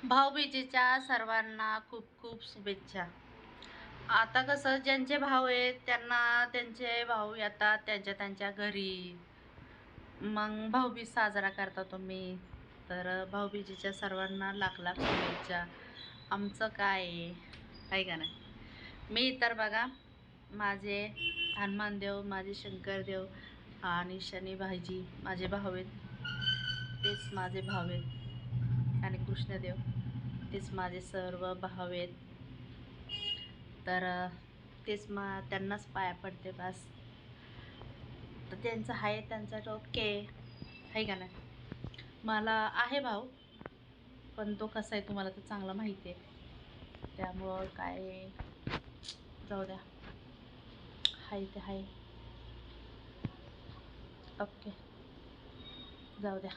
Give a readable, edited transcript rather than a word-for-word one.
भाऊबीजेच्या सर्वांना खूप खूप शुभेच्छा. आता कसं ज्यांचे भाऊ आहेत त्यांना त्यांचे भाऊ येतात त्यांच्या त्यांच्या घरी. मग भाऊबीज साजरा करता तुम्ही. तर भाऊबीजेच्या सर्वांना लाख लाख शुभेच्छा. आमचं काय आहे का नाही. मी तर बघा माझे हनुमानदेव, माझे शंकरदेव आणि शनी भाईजी माझे भाऊ आहेत. तेच माझे भाऊ आहेत आणि कृष्णदेव तेच माझे सर्व भाव आहेत. तर तेच त्यांनाच पाया पडते बस. तर त्यांचं आहे त्यांचं ओके आहे का नाही. मला आहे भाऊ, पण तो कसा आहे तुम्हाला तर चांगलं माहिती आहे. त्यामुळं काय जाऊ द्या, आहे ते आहे. ओके, जाऊ द्या.